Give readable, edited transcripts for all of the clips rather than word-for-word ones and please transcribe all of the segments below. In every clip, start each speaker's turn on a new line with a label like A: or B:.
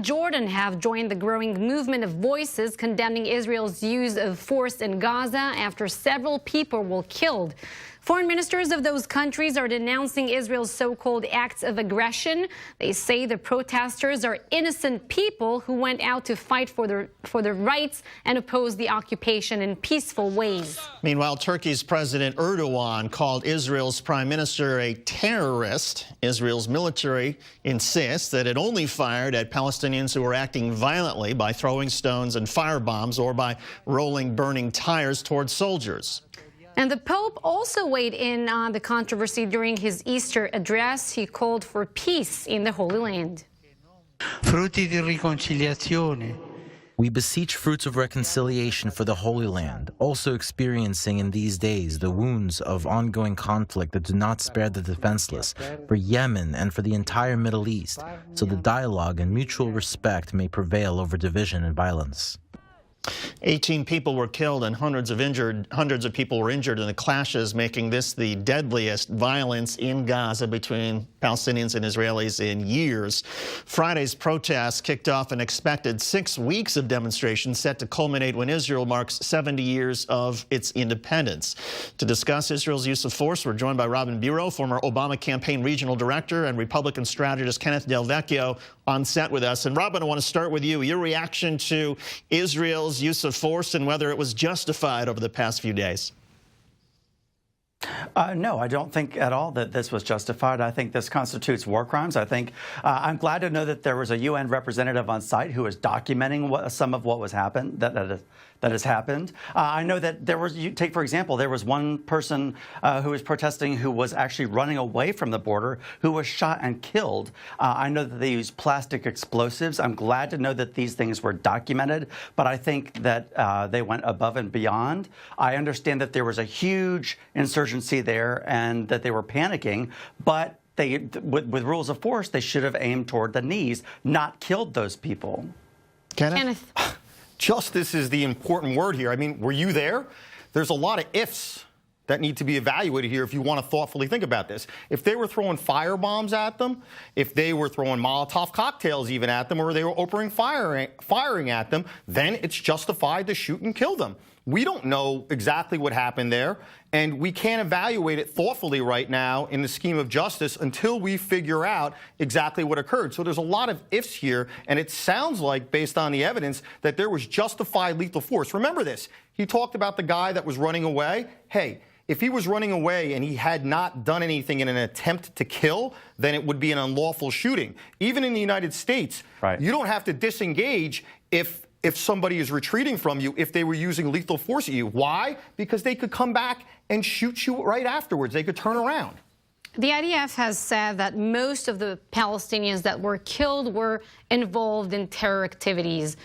A: and Jordan have joined the growing movement of voices condemning Israel's use of force in Gaza after several people were killed. Foreign ministers of those countries are denouncing Israel's so-called acts of aggression. They say the protesters are innocent people who went out to fight for their rights and oppose the occupation in peaceful ways.
B: Meanwhile, Turkey's President Erdogan called Israel's prime minister a terrorist. Israel's military insists that it only fired at Palestinians who were acting violently by throwing stones and firebombs or by rolling burning tires towards soldiers.
A: And the Pope also weighed in on the controversy during his Easter address. He called for peace in the Holy Land.
C: Frutti di riconciliazione.
D: We beseech fruits of reconciliation for the Holy Land, also experiencing in these days the wounds of ongoing conflict that do not spare the defenseless, for Yemen and for the entire Middle East, so the dialogue and mutual respect may prevail over division and violence.
B: 18 people were killed and hundreds of people were injured in the clashes, making this the deadliest violence in Gaza between Palestinians and Israelis in years. Friday's protests kicked off an expected 6 weeks of demonstrations set to culminate when Israel marks 70 years of its independence. To discuss Israel's use of force, we're joined by Robin Bureau, former Obama campaign regional director, and Republican strategist Kenneth Vecchio on set with us. And Robin, I want to start with you. Your reaction to Israel's use of force and whether it was justified over the past few days.
E: No, I don't think at all that this was justified. I think this constitutes war crimes. I think I'm glad to know that there was a UN representative on site who is documenting some of what was that has happened. I know that there was, for example, there was one person who was protesting who was actually running away from the border who was shot and killed. I know that they used plastic explosives. I'm glad to know that these things were documented, but I think that they went above and beyond. I understand that there was a huge insurgency there and that they were panicking, but with rules of force, they should have aimed toward the knees, not killed those people.
A: Kenneth.
F: Justice is the important word here. I mean, were you there? There's a lot of ifs that need to be evaluated here if you want to thoughtfully think about this. If they were throwing firebombs at them, if they were throwing Molotov cocktails even at them, or they were opening firing at them, then it's justified to shoot and kill them. We don't know exactly what happened there, and we can't evaluate it thoughtfully right now in the scheme of justice until we figure out exactly what occurred. So there's a lot of ifs here, and it sounds like, based on the evidence, that there was justified lethal force. Remember this. He talked about the guy that was running away. Hey, if he was running away and he had not done anything in an attempt to kill, then it would be an unlawful shooting. Even in the United States, right, you don't have to disengage if somebody is retreating from you, if they were using lethal force at you. Why? Because they could come back and shoot you right afterwards. They could turn around.
A: The IDF has said that most of the Palestinians that were killed were involved in terror activities.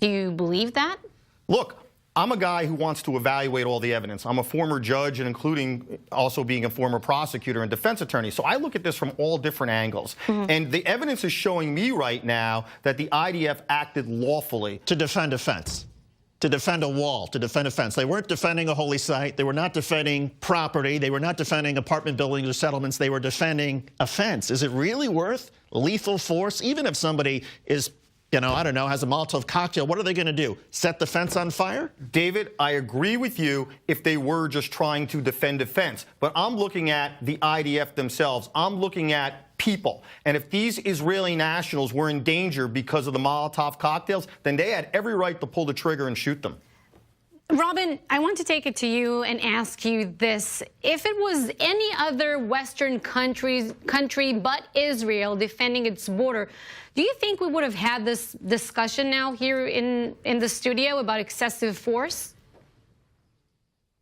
A: Do you believe that?
F: Look, I'm a guy who wants to evaluate all the evidence. I'm a former judge, and including also being a former prosecutor and defense attorney. So I look at this from all different angles. And the evidence is showing me right now that the IDF acted lawfully.
B: To defend a fence, to defend a wall, to defend a fence. They weren't defending a holy site. They were not defending property. They were not defending apartment buildings or settlements. They were defending a fence. Is it really worth lethal force? Even if somebody is, I don't know, has a Molotov cocktail, what are they going to do? Set the fence on fire?
F: David, I agree with you if they were just trying to defend a fence. But I'm looking at the IDF themselves. I'm looking at people. And if these Israeli nationals were in danger because of the Molotov cocktails, then they had every right to pull the trigger and shoot them.
A: Robin, I want to take it to you and ask you this. If it was any other Western country but Israel defending its border, do you think we would have had this discussion now here in the studio about excessive force?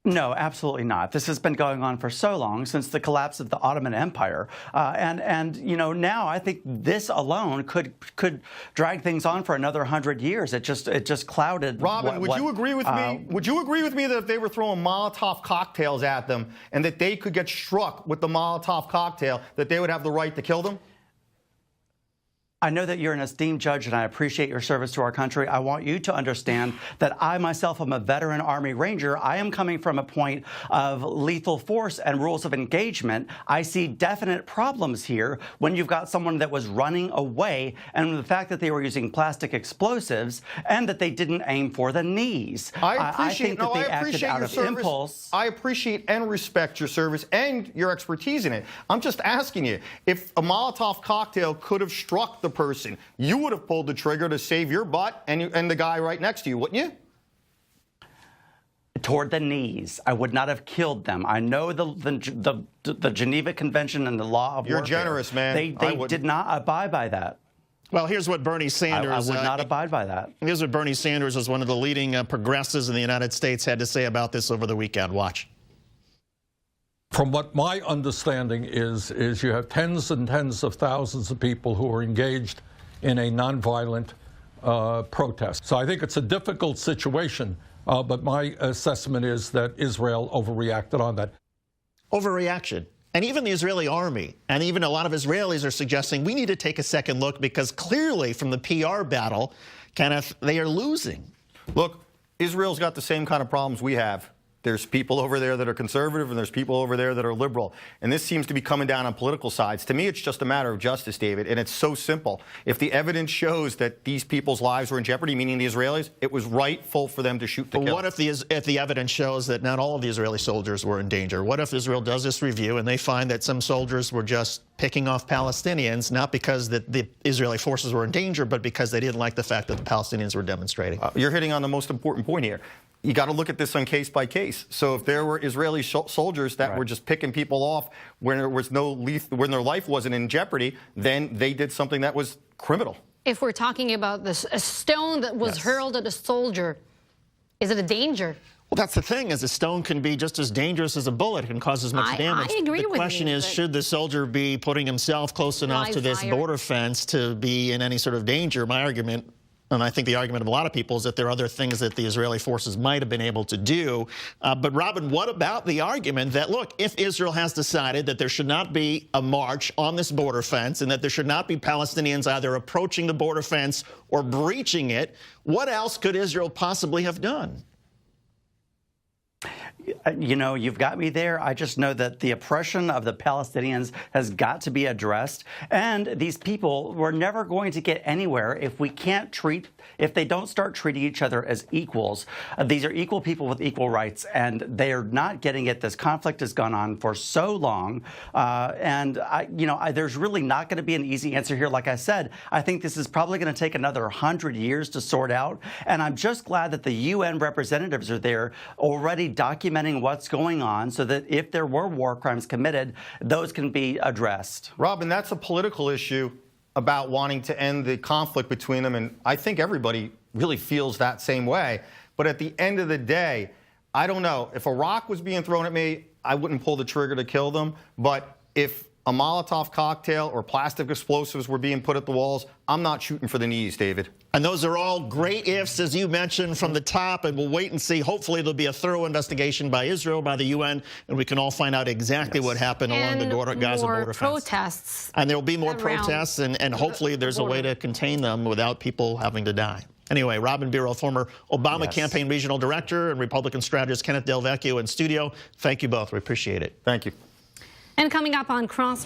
E: No, absolutely not. This has been going on for so long, since the collapse of the Ottoman Empire, and now I think this alone could drag things on for another 100 years. It just clouded.
F: Robin, would you agree with me? Would you agree with me that if they were throwing Molotov cocktails at them and that they could get struck with the Molotov cocktail, that they would have the right to kill them?
E: I know that you're an esteemed judge, and I appreciate your service to our country. I want you to understand that I myself am a veteran Army Ranger. I am coming from a point of lethal force and rules of engagement. I see definite problems here when you've got someone that was running away, and the fact that they were using plastic explosives and that they didn't aim for the knees. I think that they acted out of impulse.
F: I appreciate and respect your service and your expertise in it. I'm just asking you, if a Molotov cocktail could have struck the person, you would have pulled the trigger to save your butt and the guy right next to you, wouldn't you?
E: Toward the knees. I would not have killed them. I know the Geneva Convention and the law of warfare.
F: You're generous, man.
E: They did not abide by that.
B: Well, here's what Bernie Sanders...
E: I would not abide by that.
B: Here's what Bernie Sanders, as one of the leading progressives in the United States, had to say about this over the weekend. Watch.
G: From what my understanding is you have tens and tens of thousands of people who are engaged in a nonviolent protest. So I think it's a difficult situation, but my assessment is that Israel overreacted on that.
B: Overreaction. And even the Israeli army, and even a lot of Israelis are suggesting we need to take a second look because clearly from the PR battle, Kenneth, they are losing.
F: Look, Israel's got the same kind of problems we have. There's people over there that are conservative, and there's people over there that are liberal. And this seems to be coming down on political sides. To me, it's just a matter of justice, David, and it's so simple. If the evidence shows that these people's lives were in jeopardy, meaning the Israelis, it was rightful for them to shoot to kill.
B: But what if the evidence shows that not all of the Israeli soldiers were in danger? What if Israel does this review and they find that some soldiers were just picking off Palestinians, not because the Israeli forces were in danger, but because they didn't like the fact that the Palestinians were demonstrating?
F: You're hitting on the most important point here. You got to look at this on case by case. So if there were Israeli soldiers that were just picking people off when there was when their life wasn't in jeopardy, then they did something that was criminal.
A: If we're talking about a stone that was hurled at a soldier, is it a danger?
B: Well, that's the thing, is a stone can be just as dangerous as a bullet. It can cause as much damage.
A: I agree with you.
B: The question is, should the soldier be putting himself close enough to this border fence to be in any sort of danger? My argument, and I think the argument of a lot of people, is that there are other things that the Israeli forces might have been able to do. But, Robin, what about the argument that, look, if Israel has decided that there should not be a march on this border fence and that there should not be Palestinians either approaching the border fence or breaching it, what else could Israel possibly have done?
E: You know, you've got me there. I just know that the oppression of the Palestinians has got to be addressed. And these people, we're never going to get anywhere if they don't start treating each other as equals. These are equal people with equal rights, and they are not getting it. This conflict has gone on for so long. There's really not going to be an easy answer here. Like I said, I think this is probably going to take another 100 years to sort out. And I'm just glad that the UN representatives are there already documenting what's going on so that if there were war crimes committed, those can be addressed.
F: Robin, that's a political issue about wanting to end the conflict between them, and I think everybody really feels that same way. But at the end of the day, I don't know. If a rock was being thrown at me, I wouldn't pull the trigger to kill them. But if a Molotov cocktail or plastic explosives were being put at the walls, I'm not shooting for the knees, David.
B: And those are all great ifs, as you mentioned, from the top, and we'll wait and see. Hopefully there'll be a thorough investigation by Israel, by the UN, and we can all find out exactly what happened along the Gaza border fence.
A: Protests.
B: And there will be more protests, and hopefully there's a way to contain them without people having to die. Anyway, Robin Biro, former Obama campaign regional director, and Republican strategist Kenneth Del Vecchio in studio. Thank you both. We appreciate it.
F: Thank you.
A: And coming up on Cross